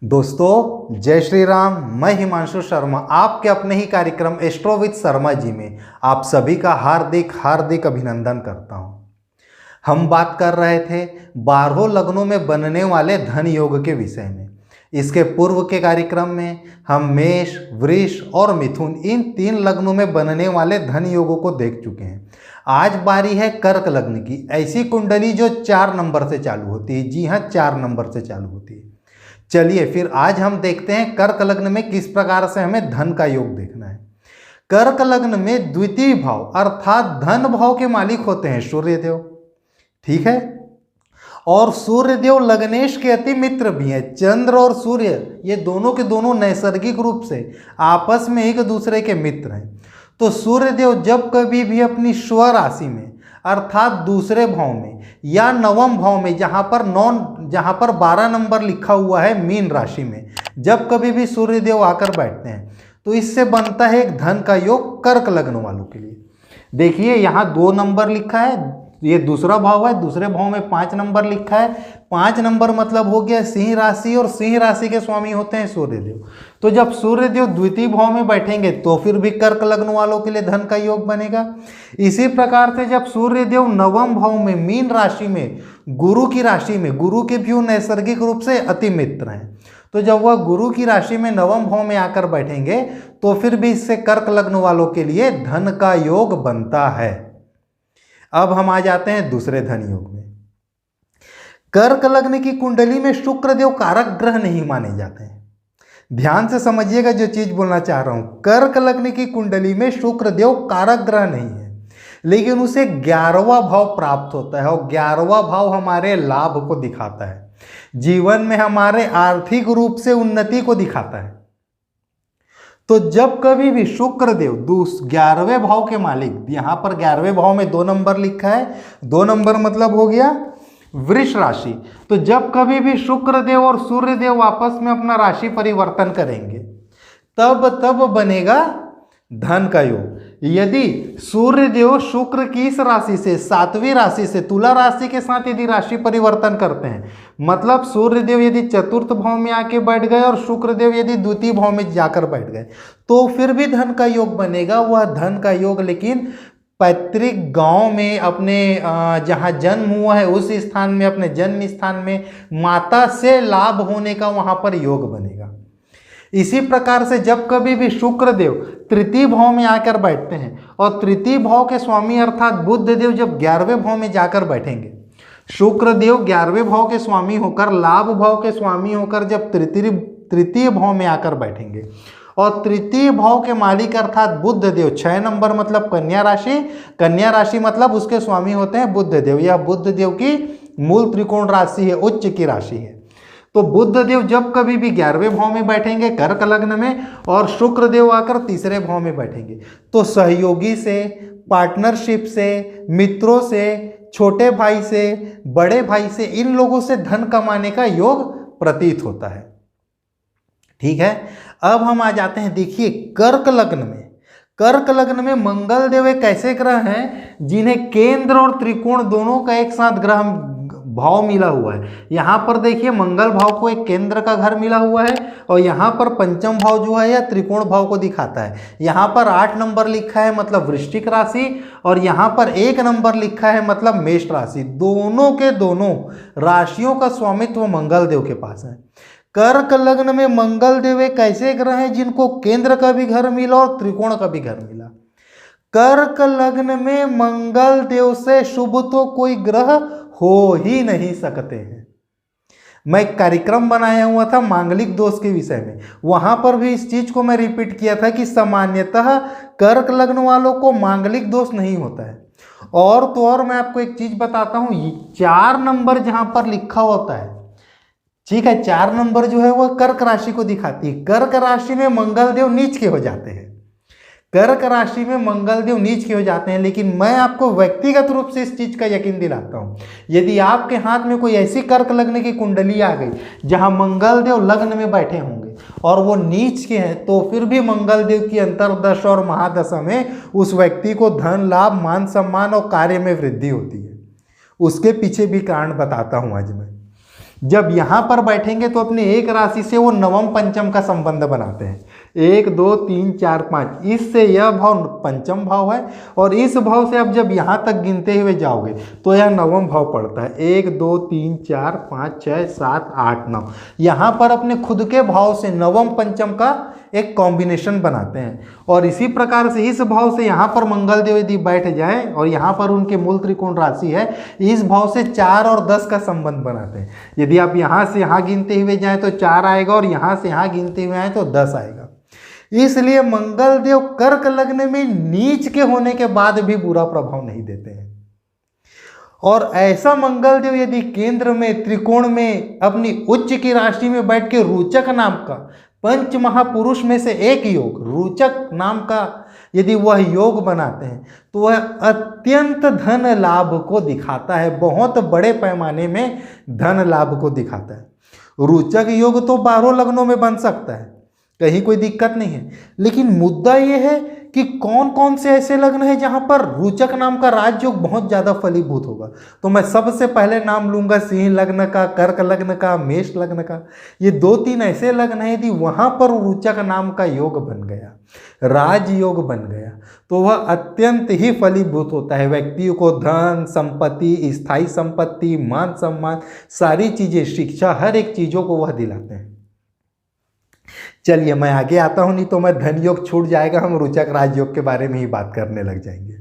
दोस्तों जय श्री राम। मैं हिमांशु शर्मा आपके अपने ही कार्यक्रम एस्ट्रो विद शर्मा जी में आप सभी का हार्दिक हार्दिक अभिनंदन करता हूं। हम बात कर रहे थे 12 लग्नों में बनने वाले धन योग के विषय में। इसके पूर्व के कार्यक्रम में हम मेष, वृष और मिथुन इन 3 लग्नों में बनने वाले धन योगों को देख चुके हैं। आज बारी है कर्क लग्न की, ऐसी कुंडली जो 4 नंबर से चालू होती है। जी हाँ, 4 नंबर से चालू होती है। चलिए फिर आज हम देखते हैं कर्क लग्न में किस प्रकार से हमें धन का योग देखना है। कर्क लग्न में द्वितीय भाव अर्थात धन भाव के मालिक होते हैं सूर्यदेव, ठीक है। और सूर्यदेव लग्नेश के अति मित्र भी हैं। चंद्र और सूर्य ये दोनों के दोनों नैसर्गिक रूप से आपस में एक दूसरे के मित्र हैं। तो सूर्यदेव जब कभी भी अपनी स्व राशि में अर्थात दूसरे भाव में या नवम भाव में जहाँ पर 12 नंबर लिखा हुआ है मीन राशि में, जब कभी भी सूर्यदेव आकर बैठते हैं तो इससे बनता है एक धन का योग कर्क लग्न वालों के लिए। देखिए यहाँ 2 नंबर लिखा है, ये दूसरा भाव है, दूसरे भाव में 5 नंबर लिखा है। 5 नंबर मतलब हो गया सिंह राशि, और सिंह राशि के स्वामी होते हैं सूर्यदेव। तो जब सूर्यदेव द्वितीय भाव में बैठेंगे तो फिर भी कर्क लग्न वालों के लिए धन का योग बनेगा। इसी प्रकार से जब सूर्यदेव नवम भाव में मीन राशि में गुरु की राशि में, गुरु के भी नैसर्गिक रूप से अति मित्र हैं, तो जब वह गुरु की राशि में नवम भाव में आकर बैठेंगे तो फिर भी इससे कर्क लग्न वालों के लिए धन का योग बनता है। अब हम आ जाते हैं दूसरे धन योग में। कर्क लग्न की कुंडली में शुक्रदेव कारक ग्रह नहीं माने जाते हैं। ध्यान से समझिएगा जो चीज बोलना चाह रहा हूं। कर्क लग्न की कुंडली में शुक्रदेव कारक ग्रह नहीं है, लेकिन उसे 11वां भाव प्राप्त होता है, और 11वां भाव हमारे लाभ को दिखाता है, जीवन में हमारे आर्थिक रूप से उन्नति को दिखाता है। तो जब कभी भी शुक्रदेव 11वें भाव के मालिक, यहां पर 11वें भाव में 2 नंबर लिखा है, 2 नंबर मतलब हो गया वृष राशि। तो जब कभी भी शुक्रदेव और सूर्यदेव आपस में अपना राशि परिवर्तन करेंगे तब बनेगा धन का योग। यदि सूर्यदेव शुक्र की इस राशि से 7वीं राशि से तुला राशि के साथ यदि राशि परिवर्तन करते हैं, मतलब सूर्यदेव यदि चतुर्थ भाव में आके बैठ गए और शुक्रदेव यदि द्वितीय भाव में जाकर बैठ गए तो फिर भी धन का योग बनेगा। वह धन का योग लेकिन पैतृक गांव में अपने जहां जन्म हुआ है उस स्थान में, अपने जन्म स्थान में माता से लाभ होने का वहां पर योग बनेगा। इसी प्रकार से जब कभी भी शुक्रदेव तृतीय भाव में आकर बैठते हैं और तृतीय भाव के स्वामी अर्थात बुधदेव जब 11वें भाव में जाकर बैठेंगे, शुक्रदेव 11वें भाव के स्वामी होकर, लाभ भाव के स्वामी होकर जब तृतीय भाव में आकर बैठेंगे और तृतीय भाव के मालिक अर्थात बुधदेव 6 नंबर मतलब कन्या राशि, कन्या राशि मतलब उसके स्वामी होते हैं बुधदेव। यह बुधदेव की मूल त्रिकोण राशि है, उच्च की राशि है। तो बुधदेव जब कभी भी 11वें भाव में बैठेंगे कर्क लग्न में और शुक्रदेव आकर तीसरे भाव में बैठेंगे तो सहयोगी से, पार्टनरशिप से, मित्रों से, छोटे भाई से, बड़े भाई से, इन लोगों से धन कमाने का योग प्रतीत होता है, ठीक है। अब हम आ जाते हैं, देखिए कर्क लग्न में मंगल देव एक ऐसे ग्रह हैं जिन्हें केंद्र और त्रिकोण दोनों का एक साथ ग्रह भाव मिला हुआ है। यहाँ पर देखिए मंगल भाव को एक केंद्र का घर मिला हुआ है और यहाँ पर पंचम भाव जो है या त्रिकोण भाव को दिखाता है। यहाँ पर 8 नंबर लिखा है मतलब वृश्चिक राशि, और यहाँ पर 1 नंबर लिखा है मतलब मेष राशि। दोनों के दोनों राशियों का स्वामित्व मंगल देव के पास है। कर्क लग्न में मंगल देव एक ऐसे ग्रह हैं जिनको केंद्र का भी घर मिला और त्रिकोण का भी घर मिला। कर्क लग्न में मंगल देव से शुभ तो कोई ग्रह हो ही नहीं सकते हैं। मैं एक कार्यक्रम बनाया हुआ था मांगलिक दोष के विषय में, वहां पर भी इस चीज को मैं रिपीट किया था कि सामान्यतः कर्क लग्न वालों को मांगलिक दोष नहीं होता है। और तो और मैं आपको एक चीज बताता हूं, 4 नंबर जहां पर लिखा होता है, ठीक है, 4 नंबर जो है वह कर्क राशि को दिखाती है। कर्क राशि में मंगल देव नीच के हो जाते हैं, कर्क राशि में मंगल देव नीच के हो जाते हैं। लेकिन मैं आपको व्यक्तिगत रूप से इस चीज का यकीन दिलाता हूं, यदि आपके हाथ में कोई ऐसी कर्क लग्न की कुंडली आ गई जहां मंगल देव लग्न में बैठे होंगे और वो नीच के हैं, तो फिर भी मंगल देव की अंतर्दशा और महादशा में उस व्यक्ति को धन लाभ, मान सम्मान और कार्य में वृद्धि होती है। उसके पीछे भी कारण बताता हूं आज मैं। जब यहाँ पर बैठेंगे तो अपने एक राशि से वो नवम पंचम का संबंध बनाते हैं। 1 2 3 4 5, इससे यह भाव पंचम भाव है और इस भाव से अब जब यहाँ तक गिनते हुए जाओगे तो यह नवम भाव पड़ता है। 1 2 3 4 5 6 7 8 9, यहाँ पर अपने खुद के भाव से नवम पंचम का एक कॉम्बिनेशन बनाते हैं। और इसी प्रकार से इस भाव से यहाँ पर मंगल देव यदि बैठ जाए और यहाँ पर उनके मूल त्रिकोण राशि है, इस भाव से 4 और 10 का संबंध बनाते हैं। यदि आप यहाँ से यहाँ गिनते हुए जाएं तो 4 आएगा और यहाँ से यहाँ गिनते हुए आए तो 10 आएगा। इसलिए मंगल देव कर्क लग्न में नीच के होने के बाद भी बुरा प्रभाव नहीं देते हैं। और ऐसा मंगल देव यदि केंद्र में त्रिकोण में अपनी उच्च की राशि में बैठ के रोचक नाम का पंच महापुरुष में से एक योग, रोचक नाम का यदि वह योग बनाते हैं तो वह अत्यंत धन लाभ को दिखाता है, बहुत बड़े पैमाने में धन लाभ को दिखाता है। रोचक योग तो 12 लग्नों में बन सकता है, कहीं कोई दिक्कत नहीं है। लेकिन मुद्दा यह है कि कौन कौन से ऐसे लग्न है जहां पर रोचक नाम का राजयोग बहुत ज़्यादा फलीभूत होगा। तो मैं सबसे पहले नाम लूंगा सिंह लग्न का, कर्क लग्न का, मेष लग्न का। ये 2-3 ऐसे लग्न है यदि वहां पर रोचक नाम का योग बन गया, राजयोग बन गया, तो वह अत्यंत ही फलीभूत होता है। व्यक्तियों को धन संपत्ति, स्थायी संपत्ति, मान सम्मान, सारी चीजें, शिक्षा, हर एक चीजों को वह दिलाते हैं। चलिए मैं आगे आता हूं, नहीं तो मैं धन योग छूट जाएगा, हम रोचक राजयोग के बारे में ही बात करने लग जाएंगे।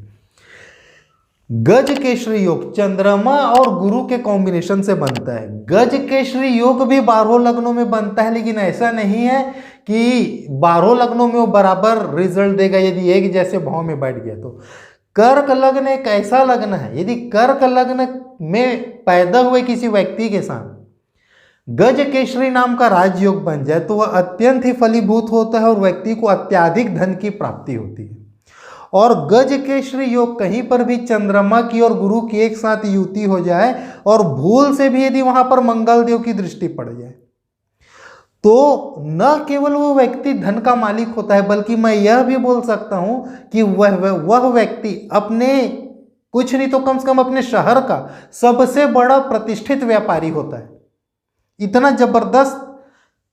गज केसरी योग चंद्रमा और गुरु के कॉम्बिनेशन से बनता है। गज केसरी योग भी 12 लग्नों में बनता है, लेकिन ऐसा नहीं है कि 12 लग्नों में वो बराबर रिजल्ट देगा यदि एक जैसे भाव में बैठ गया तो। कर्क लग्न एक ऐसा लग्न है, यदि कर्क लग्न में पैदा हुए किसी व्यक्ति के साथ गज केसरी नाम का राजयोग बन जाए तो वह अत्यंत ही फलीभूत होता है और व्यक्ति को अत्याधिक धन की प्राप्ति होती है। और गज केसरी योग कहीं पर भी चंद्रमा की और गुरु की एक साथ युति हो जाए और भूल से भी यदि वहां पर मंगल देव की दृष्टि पड़ जाए तो न केवल वो व्यक्ति धन का मालिक होता है, बल्कि मैं यह भी बोल सकता हूं कि वह व्यक्ति अपने कुछ नहीं तो कम से कम अपने शहर का सबसे बड़ा प्रतिष्ठित व्यापारी होता है। इतना जबरदस्त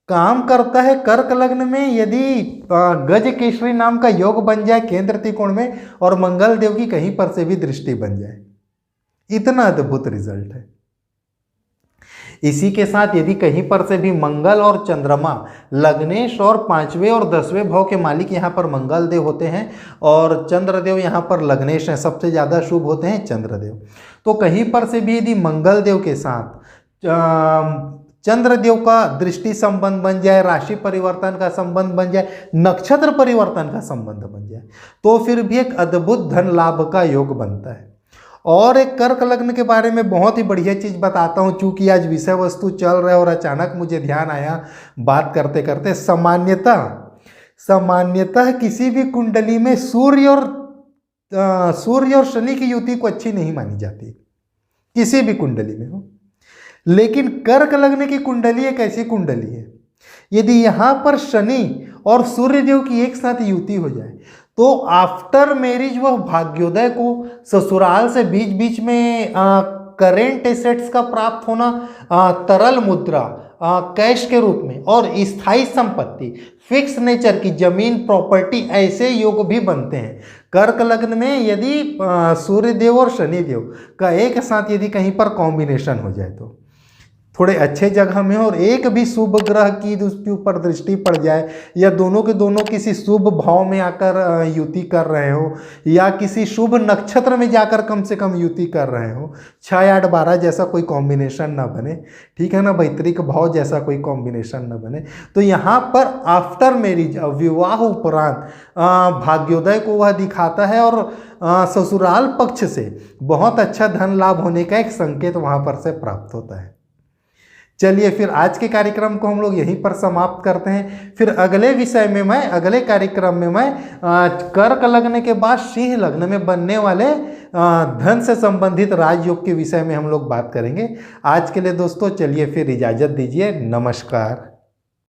काम करता है कर्क लग्न में यदि गज केसरी नाम का योग बन जाए केंद्र त्रिकोण में और मंगल देव की कहीं पर से भी दृष्टि बन जाए, इतना अद्भुत रिजल्ट है। इसी के साथ यदि कहीं पर से भी मंगल और चंद्रमा लग्नेश और 5वें और 10वें भाव के मालिक यहाँ पर मंगल देव होते हैं और चंद्रदेव यहाँ पर लग्नेश हैं, सबसे ज़्यादा शुभ होते हैं चंद्रदेव। तो कहीं पर से भी यदि मंगल देव के साथ चंद्रदेव का दृष्टि संबंध बन जाए, राशि परिवर्तन का संबंध बन जाए, नक्षत्र परिवर्तन का संबंध बन जाए, तो फिर भी एक अद्भुत धन लाभ का योग बनता है। और एक कर्क लग्न के बारे में बहुत ही बढ़िया चीज़ बताता हूँ, चूंकि आज विषय वस्तु चल रहा है और अचानक मुझे ध्यान आया बात करते करते। सामान्यतः किसी भी कुंडली में सूर्य और शनि की युति को अच्छी नहीं मानी जाती, किसी भी कुंडली में हो। लेकिन कर्क लग्न की कुंडली एक ऐसी कुंडली है, यदि यहाँ पर शनि और सूर्यदेव की एक साथ युति हो जाए तो आफ्टर मैरिज वह भाग्योदय को, ससुराल से बीच बीच में करेंट एसेट्स का प्राप्त होना, तरल मुद्रा, कैश के रूप में और स्थायी संपत्ति, फिक्स नेचर की जमीन, प्रॉपर्टी, ऐसे योग भी बनते हैं। कर्क लग्न में यदि सूर्यदेव और शनिदेव का एक साथ यदि कहीं पर कॉम्बिनेशन हो जाए तो थोड़े अच्छे जगह में, और एक भी शुभ ग्रह की उसके ऊपर दृष्टि पड़ जाए या दोनों के दोनों किसी शुभ भाव में आकर युति कर रहे हो या किसी शुभ नक्षत्र में जाकर कम से कम युति कर रहे हो, 6 8 12 जैसा कोई कॉम्बिनेशन ना बने, ठीक है ना, वैतरिक भाव जैसा कोई कॉम्बिनेशन ना बने, तो यहाँ पर आफ्टर मैरिज, विवाह उपरांत भाग्योदय को वह दिखाता है और ससुराल पक्ष से बहुत अच्छा धन लाभ होने का एक संकेत वहाँ पर से प्राप्त होता है। चलिए फिर आज के कार्यक्रम को हम लोग यहीं पर समाप्त करते हैं। फिर अगले कार्यक्रम में मैं कर्क लग्न के बाद सिंह लग्न में बनने वाले धन से संबंधित राजयोग के विषय में हम लोग बात करेंगे। आज के लिए दोस्तों चलिए फिर इजाज़त दीजिए, नमस्कार।